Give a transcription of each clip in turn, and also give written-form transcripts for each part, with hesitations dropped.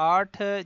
8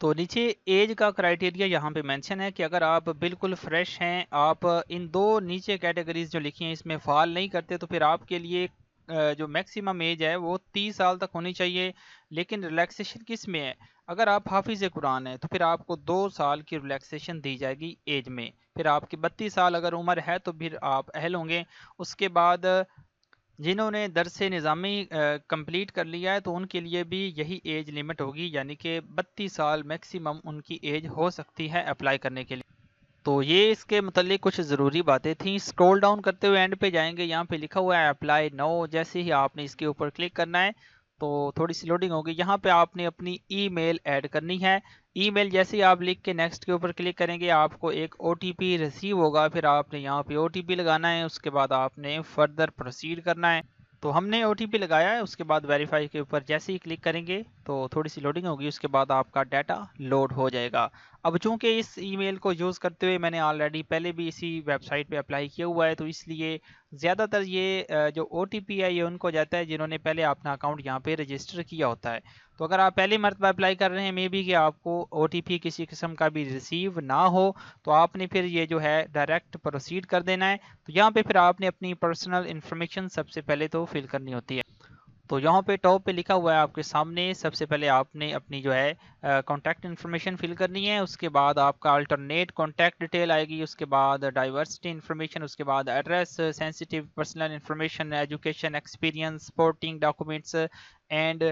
تو نیچے ایج کا کرائٹیریا یہاں پہ مینشن ہے کہ اگر آپ بالکل فریش ہیں، آپ ان دو نیچے کیٹیگریز جو لکھی ہیں اس میں فال نہیں کرتے، تو پھر آپ کے لیے جو میکسیمم ایج ہے وہ 30 سال تک ہونی چاہیے. لیکن ریلیکسیشن کس میں ہے؟ اگر آپ حافظ قرآن ہیں تو پھر آپ کو 2 سال کی ریلیکسیشن دی جائے گی ایج میں. پھر آپ کی 32 سال اگر عمر ہے تو پھر آپ اہل ہوں گے. اس کے بعد جنہوں نے درس نظامی کمپلیٹ کر لیا ہے تو ان کے لیے بھی یہی ایج لمٹ ہوگی، یعنی کہ 32 سال میکسیمم ان کی ایج ہو سکتی ہے اپلائی کرنے کے لیے. تو یہ اس کے متعلق کچھ ضروری باتیں تھیں. سکرول ڈاؤن کرتے ہوئے اینڈ پہ جائیں گے، یہاں پہ لکھا ہوا ہے اپلائی نو. جیسے ہی آپ نے اس کے اوپر کلک کرنا ہے تو تھوڑی سی لوڈنگ ہوگی. یہاں پہ آپ نے اپنی ای میل ایڈ کرنی ہے. ای میل جیسے ہی آپ لکھ کے نیکسٹ کے اوپر کلک کریں گے آپ کو ایک او ٹی پی ریسیو ہوگا. پھر آپ نے یہاں پہ او ٹی پی لگانا ہے. اس کے بعد آپ نے فردر پروسیڈ کرنا ہے. تو ہم نے او ٹی پی لگایا ہے. اس کے بعد ویریفائی کے اوپر جیسے ہی کلک کریں گے تو تھوڑی سی لوڈنگ ہوگی. اس کے بعد آپ کا ڈیٹا لوڈ ہو جائے گا. اب چونکہ اس ای میل کو یوز کرتے ہوئے میں نے آلریڈی پہلے بھی اسی ویب سائٹ پہ اپلائی کیا ہوا ہے، تو اس لیے زیادہ تر یہ جو او ٹی پی ہے یہ ان کو جاتا ہے جنہوں نے پہلے اپنا اکاؤنٹ یہاں پہ رجسٹر کیا ہوتا ہے. تو اگر آپ پہلی مرتبہ اپلائی کر رہے ہیں، مے بی کہ آپ کو او ٹی پی کسی قسم کا بھی ریسیو نہ ہو، تو آپ نے پھر یہ جو ہے ڈائریکٹ پروسیڈ کر دینا ہے. تو یہاں پہ پھر آپ نے اپنی پرسنل انفارمیشن سب سے پہلے تو فل کرنی ہوتی ہے. تو یہاں پہ ٹاپ پہ لکھا ہوا ہے آپ کے سامنے، سب سے پہلے آپ نے اپنی جو ہے کانٹیکٹ انفارمیشن فل کرنی ہے. اس کے بعد آپ کا الٹرنیٹ کانٹیکٹ ڈیٹیل آئے گی. اس کے بعد ڈائیورسٹی انفارمیشن، اس کے بعد address, sensitive personal information, education, experience, supporting documents and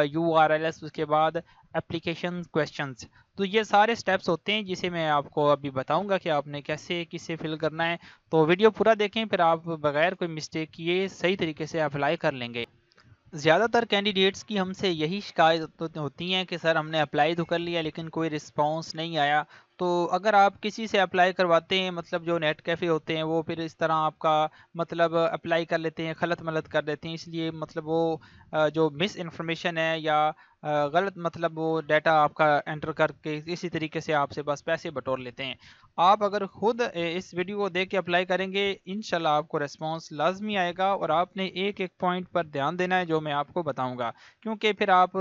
U R L s. اس کے بعد اپلیکیشن کویشچنز. تو یہ سارے سٹیپس ہوتے ہیں جسے میں آپ کو ابھی بتاؤں گا کہ آپ نے کیسے کسے فل کرنا ہے. تو ویڈیو پورا دیکھیں، پھر آپ بغیر کوئی مسٹیک کیے صحیح طریقے سے اپلائی کر لیں گے. زیادہ تر کینڈیڈیٹس کی ہم سے یہی شکایت ہوتی ہیں کہ سر ہم نے اپلائی تو کر لیا لیکن کوئی رسپانس نہیں آیا. تو اگر آپ کسی سے اپلائی کرواتے ہیں، مطلب جو نیٹ کیفے ہوتے ہیں وہ پھر اس طرح آپ کا مطلب اپلائی کر لیتے ہیں، خلط ملط کر دیتے ہیں. اس لیے مطلب وہ جو مس انفارمیشن ہے یا غلط مطلب وہ ڈیٹا آپ کا انٹر کر کے اسی طریقے سے آپ سے بس پیسے بٹور لیتے ہیں. آپ اگر خود اس ویڈیو کو دیکھ کے اپلائی کریں گے انشاءاللہ آپ کو ریسپانس لازمی آئے گا. اور آپ نے ایک ایک پوائنٹ پر دھیان دینا ہے جو میں آپ کو بتاؤں گا، کیونکہ پھر آپ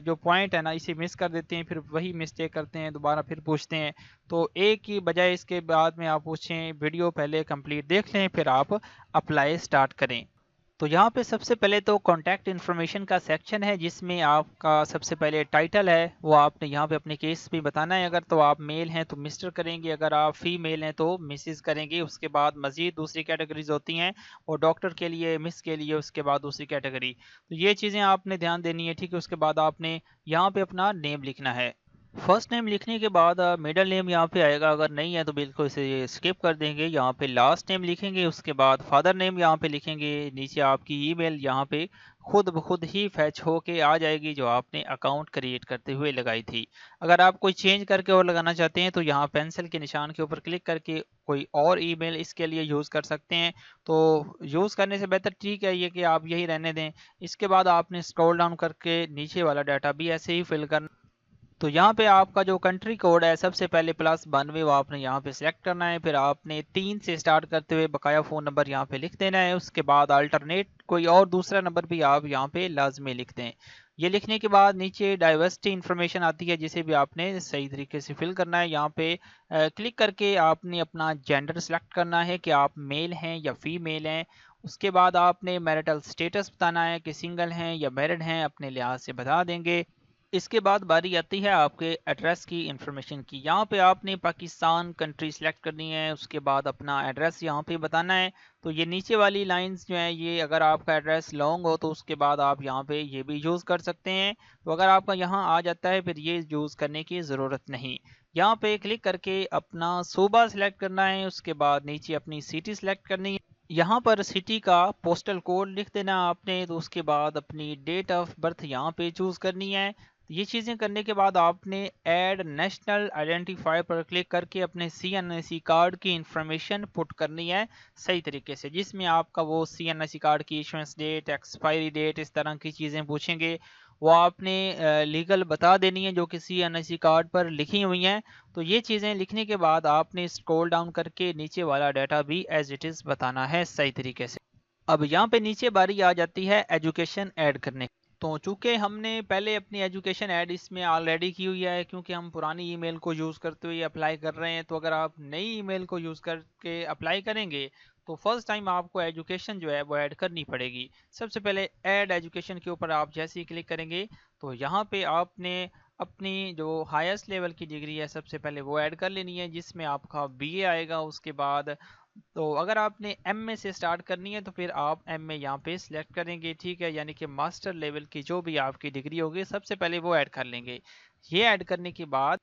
جو پوائنٹ ہے نا اسے مس کر دیتے ہیں، پھر وہی مسٹیک کرتے ہیں، دوبارہ پھر پوچھتے ہیں. تو ایک ہی بجائے اس کے بعد میں آپ پوچھیں، ویڈیو پہلے کمپلیٹ دیکھ لیں پھر آپ اپلائی سٹارٹ کریں. تو یہاں پہ سب سے پہلے تو کانٹیکٹ انفارمیشن کا سیکشن ہے جس میں آپ کا سب سے پہلے ٹائٹل ہے وہ آپ نے یہاں پہ اپنے کیس بھی بتانا ہے. اگر تو آپ میل ہیں تو مسٹر کریں گے، اگر آپ فی میل ہیں تو مسز کریں گے. اس کے بعد مزید دوسری کیٹیگریز ہوتی ہیں، اور ڈاکٹر کے لیے، مس کے لیے اس کے بعد دوسری کیٹیگری. تو یہ چیزیں آپ نے دھیان دینی ہے، ٹھیک ہے. اس کے بعد آپ نے یہاں پہ اپنا نیم لکھنا ہے. فرسٹ نیم لکھنے کے بعد مڈل نیم یہاں پہ آئے گا، اگر نہیں ہے تو بالکل اسے اسکپ کر دیں گے. یہاں پہ لاسٹ نیم لکھیں گے. اس کے بعد فادر نیم یہاں پہ لکھیں گے. نیچے آپ کی ای میل یہاں پہ خود بخود ہی فیچ ہو کے آ جائے گی جو آپ نے اکاؤنٹ کریٹ کرتے ہوئے لگائی تھی. اگر آپ کوئی چینج کر کے اور لگانا چاہتے ہیں تو یہاں پینسل کے نشان کے اوپر کلک کر کے کوئی اور ای میل اس کے لیے یوز کر سکتے ہیں. تو یوز کرنے سے بہتر ٹھیک ہے یہ کہ آپ یہی رہنے دیں. اس کے بعد آپ نے اسکرول ڈاؤن کر کے نیچے والا ڈیٹا بھی ایسے ہی فل کرنا. تو یہاں پہ آپ کا جو کنٹری کوڈ ہے سب سے پہلے +92 وہ آپ نے یہاں پہ سلیکٹ کرنا ہے. پھر آپ نے 3 سے سٹارٹ کرتے ہوئے بقایا فون نمبر یہاں پہ لکھ دینا ہے. اس کے بعد الٹرنیٹ کوئی اور دوسرا نمبر بھی آپ یہاں پہ لازمی لکھ دیں. یہ لکھنے کے بعد نیچے ڈائیورسٹی انفارمیشن آتی ہے جسے بھی آپ نے صحیح طریقے سے فل کرنا ہے. یہاں پہ کلک کر کے آپ نے اپنا جینڈر سلیکٹ کرنا ہے کہ آپ میل ہیں یا فیمیل ہیں. اس کے بعد آپ نے میرٹل سٹیٹس بتانا ہے کہ سنگل ہیں یا میرڈ ہیں، اپنے لحاظ سے بتا دیں گے. اس کے بعد باری آتی ہے آپ کے ایڈریس کی انفارمیشن کی. یہاں پہ آپ نے پاکستان کنٹری سلیکٹ کرنی ہے. اس کے بعد اپنا ایڈریس یہاں پہ بتانا ہے. تو یہ نیچے والی لائنز جو ہیں یہ اگر آپ کا ایڈریس لانگ ہو تو اس کے بعد آپ یہاں پہ یہ بھی یوز کر سکتے ہیں. تو اگر آپ کا یہاں آ جاتا ہے پھر یہ یوز کرنے کی ضرورت نہیں. یہاں پہ کلک کر کے اپنا صوبہ سلیکٹ کرنا ہے. اس کے بعد نیچے اپنی سٹی سلیکٹ کرنی ہے. یہاں پر سٹی کا پوسٹل کوڈ لکھ دینا آپ نے. تو اس کے بعد اپنی ڈیٹ آف برتھ یہاں پہ چوز کرنی ہے. یہ چیزیں کرنے کے بعد آپ نے ایڈ نیشنل آئیڈینٹیفائر پر کلک کر کے اپنے CNIC کارڈ کی انفارمیشن پٹ کرنی ہے صحیح طریقے سے، جس میں آپ کا وہ CNIC کارڈ کی ایشوئنس ڈیٹ، ایکسپائری ڈیٹ، اس طرح کی چیزیں پوچھیں گے. وہ آپ نے لیگل بتا دینی ہے جو کہ CNIC کارڈ پر لکھی ہوئی ہیں. تو یہ چیزیں لکھنے کے بعد آپ نے اسکرول ڈاؤن کر کے نیچے والا ڈیٹا بھی ایز اٹ از بتانا ہے صحیح طریقے سے. اب یہاں پہ نیچے باری آ جاتی ہے ایجوکیشن ایڈ کرنے. تو چونکہ ہم نے پہلے اپنی ایجوکیشن ایڈ اس میں آلریڈی کی ہوئی ہے، کیونکہ ہم پرانی ای میل کو یوز کرتے ہوئے اپلائی کر رہے ہیں، تو اگر آپ نئی ای میل کو یوز کر کے اپلائی کریں گے تو فرسٹ ٹائم آپ کو ایجوکیشن جو ہے وہ ایڈ کرنی پڑے گی۔ سب سے پہلے ایڈ ایجوکیشن کے اوپر آپ جیسے ہی کلک کریں گے تو یہاں پہ آپ نے اپنی جو ہائیسٹ لیول کی ڈگری ہے سب سے پہلے وہ ایڈ کر لینی ہے، جس میں آپ کا بی اے آئے گا۔ اس کے بعد تو اگر آپ نے ایم اے سے سٹارٹ کرنی ہے تو پھر آپ ایم اے یہاں پہ سلیکٹ کریں گے، ٹھیک ہے، یعنی کہ ماسٹر لیول کی جو بھی آپ کی ڈگری ہوگی سب سے پہلے وہ ایڈ کر لیں گے۔ یہ ایڈ کرنے کے بعد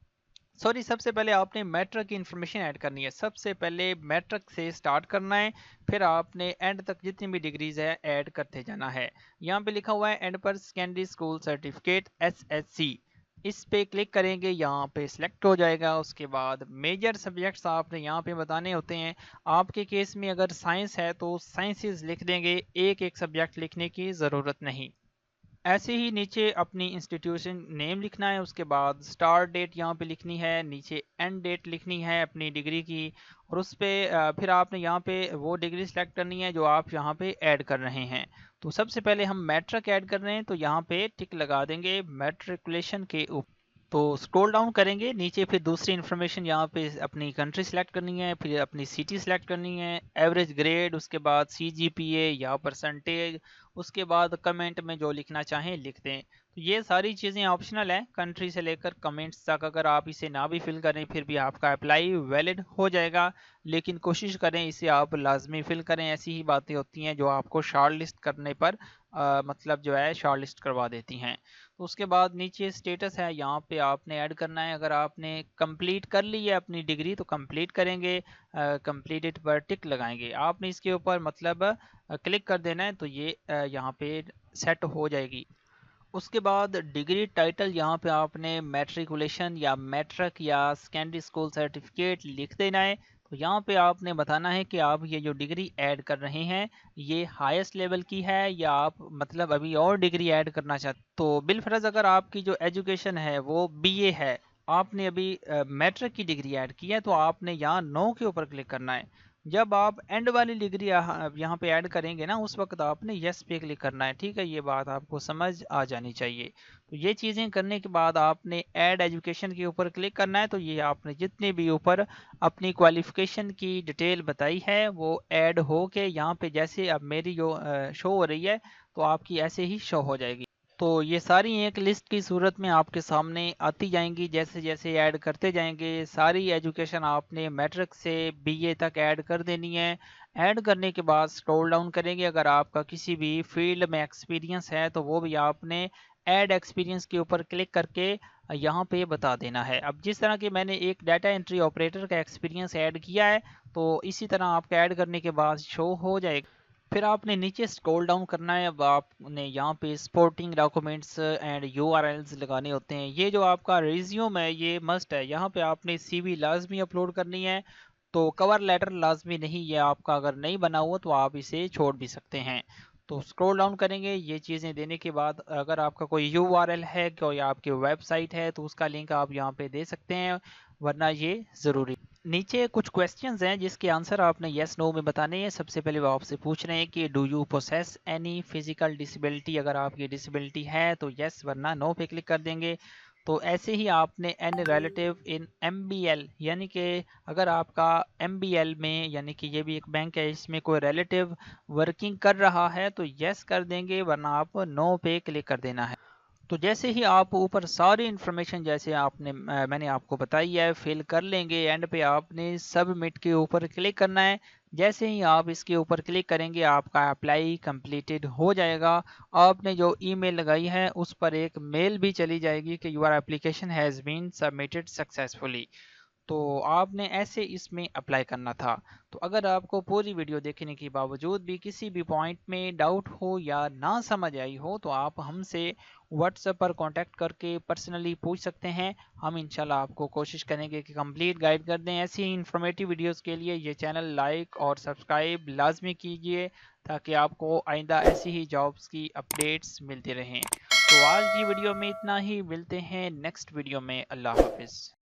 سب سے پہلے آپ نے میٹرک کی انفارمیشن ایڈ کرنی ہے۔ سب سے پہلے میٹرک سے سٹارٹ کرنا ہے، پھر آپ نے اینڈ تک جتنی بھی ڈگریز ہے ایڈ کرتے جانا ہے۔ یہاں پہ لکھا ہوا ہے and per secondary school certificate SSC، اس پہ کلک کریں گے، یہاں پہ سلیکٹ ہو جائے گا۔ اس کے بعد میجر سبجیکٹس آپ نے یہاں پہ بتانے ہوتے ہیں۔ آپ کے کیس میں اگر سائنس ہے تو سائنسز لکھ دیں گے، ایک سبجیکٹ لکھنے کی ضرورت نہیں۔ ایسے ہی نیچے اپنی انسٹیٹیوشن نیم لکھنا ہے، اس کے بعد سٹارٹ ڈیٹ یہاں پہ لکھنی ہے، نیچے اینڈ ڈیٹ لکھنی ہے اپنی ڈگری کی، اور اس پہ پھر آپ نے یہاں پہ وہ ڈگری سلیکٹ کرنی ہے جو آپ یہاں پہ ایڈ کر رہے ہیں۔ تو سب سے پہلے ہم میٹرک ایڈ کر رہے ہیں تو یہاں پہ ٹک لگا دیں گے میٹریکولیشن کے اوپر۔ تو سکرول ڈاؤن کریں گے نیچے، پھر دوسری انفارمیشن یہاں پہ اپنی کنٹری سلیکٹ کرنی ہے، پھر اپنی سٹی سلیکٹ کرنی ہے، ایوریج گریڈ، اس کے بعد CGPA یا پرسنٹیج، اس کے بعد کمنٹ میں جو لکھنا چاہیں لکھ دیں۔ تو یہ ساری چیزیں آپشنل ہیں، کنٹری سے لے کر کمنٹس تک اگر آپ اسے نہ بھی فل کریں پھر بھی آپ کا اپلائی ویلڈ ہو جائے گا، لیکن کوشش کریں اسے آپ لازمی فل کریں۔ ایسی ہی باتیں ہوتی ہیں جو آپ کو شارٹ لسٹ کرنے پر مطلب جو ہے شارٹ لسٹ کروا دیتی ہیں۔ تو اس کے بعد نیچے اسٹیٹس ہے، یہاں پہ آپ نے ایڈ کرنا ہے۔ اگر آپ نے کمپلیٹ کر لی ہے اپنی ڈگری تو کمپلیٹ کریں گے، کمپلیٹڈ پر ٹک لگائیں گے۔ آپ نے اس کے اوپر مطلب کلک کر دینا ہے تو یہ یہاں پہ سیٹ ہو جائے گی۔ اس کے بعد ڈگری ٹائٹل یہاں پہ آپ نے میٹریکولیشن یا میٹرک یا سیکنڈری اسکول سرٹیفکیٹ لکھ دینا ہے۔ تو یہاں پہ آپ نے بتانا ہے کہ آپ یہ جو ڈگری ایڈ کر رہے ہیں یہ ہائیسٹ لیول کی ہے یا آپ مطلب ابھی اور ڈگری ایڈ کرنا چاہتے ہیں۔ تو بالفرض اگر آپ کی جو ایجوکیشن ہے وہ BA ہے، آپ نے ابھی میٹرک کی ڈگری ایڈ کی ہے تو آپ نے یہاں نو کے اوپر کلک کرنا ہے۔ جب آپ اینڈ والی ڈگری یہاں پہ ایڈ کریں گے نا اس وقت آپ نے یس پہ کلک کرنا ہے، ٹھیک ہے، یہ بات آپ کو سمجھ آ جانی چاہیے۔ تو یہ چیزیں کرنے کے بعد آپ نے ایڈ ایجوکیشن کے اوپر کلک کرنا ہے، تو یہ آپ نے جتنے بھی اوپر اپنی کوالیفیکیشن کی ڈیٹیل بتائی ہے وہ ایڈ ہو کے یہاں پہ جیسے اب میری جو شو ہو رہی ہے تو آپ کی ایسے ہی شو ہو جائے گی۔ تو یہ ساری ایک لسٹ کی صورت میں آپ کے سامنے آتی جائیں گی، جیسے جیسے ایڈ کرتے جائیں گے ساری ایجوکیشن آپ نے میٹرک سے BA تک ایڈ کر دینی ہے۔ ایڈ کرنے کے بعد سکرول ڈاؤن کریں گے، اگر آپ کا کسی بھی فیلڈ میں ایکسپیرینس ہے تو وہ بھی آپ نے ایڈ ایکسپیرینس کے اوپر کلک کر کے یہاں پہ بتا دینا ہے۔ اب جس طرح کہ میں نے ایک ڈیٹا انٹری آپریٹر کا ایکسپیرینس ایڈ کیا ہے تو اسی طرح آپ کا ایڈ کرنے کے بعد شو ہو جائے گا۔ پھر آپ نے نیچے سکرول ڈاؤن کرنا ہے، اب آپ نے یہاں پہ سپورٹنگ ڈاکومنٹس اینڈ URLs لگانے ہوتے ہیں۔ یہ جو آپ کا ریزیوم ہے یہ مسٹ ہے، یہاں پہ آپ نے CV لازمی اپلوڈ کرنی ہے، تو کور لیٹر لازمی نہیں، یہ آپ کا اگر نہیں بنا ہوا تو آپ اسے چھوڑ بھی سکتے ہیں۔ تو سکرول ڈاؤن کریں گے، یہ چیزیں دینے کے بعد اگر آپ کا کوئی URL ہے کوئی آپ کی ویب سائٹ ہے تو اس کا لنک آپ یہاں پہ دے سکتے ہیں، ورنہ یہ ضروری۔ نیچے کچھ کویسچنز ہیں جس کے آنسر آپ نے یس نو میں بتانے ہیں۔ سب سے پہلے وہ آپ سے پوچھ رہے ہیں کہ do you possess any physical disability, اگر آپ کی ڈسیبلٹی ہے تو یس، ورنہ نو پہ کلک کر دیں گے۔ تو ایسے ہی آپ نے این ریلیٹیو ان MBL، یعنی کہ اگر آپ کا MBL میں یعنی کہ یہ بھی ایک بینک ہے اس میں کوئی ریلیٹیو ورکنگ کر رہا ہے تو یس کر دیں گے، ورنہ آپ نو پہ کلک کر دینا ہے۔ تو جیسے ہی آپ اوپر ساری انفارمیشن جیسے میں نے آپ کو بتائی ہے فل کر لیں گے، اینڈ پہ آپ نے سبمٹ کے اوپر کلک کرنا ہے۔ جیسے ہی آپ اس کے اوپر کلک کریں گے آپ کا اپلائی کمپلیٹڈ ہو جائے گا۔ آپ نے جو ای میل لگائی ہے اس پر ایک میل بھی چلی جائے گی کہ your application has been submitted successfully. تو آپ نے ایسے اس میں اپلائی کرنا تھا۔ تو اگر آپ کو پوری ویڈیو دیکھنے کے باوجود بھی کسی بھی پوائنٹ میں ڈاؤٹ ہو یا نہ سمجھ آئی ہو تو آپ ہم سے واٹس ایپ پر کانٹیکٹ کر کے پرسنلی پوچھ سکتے ہیں، ہم انشاءاللہ آپ کو کوشش کریں گے کہ کمپلیٹ گائیڈ کر دیں۔ ایسی ہی انفارمیٹیو ویڈیوز کے لیے یہ چینل لائک اور سبسکرائب لازمی کیجیے تاکہ آپ کو آئندہ ایسی ہی جابز کی اپڈیٹس ملتی رہیں۔ تو آج کی ویڈیو میں اتنا ہی، ملتے ہیں نیکسٹ ویڈیو میں، اللہ حافظ۔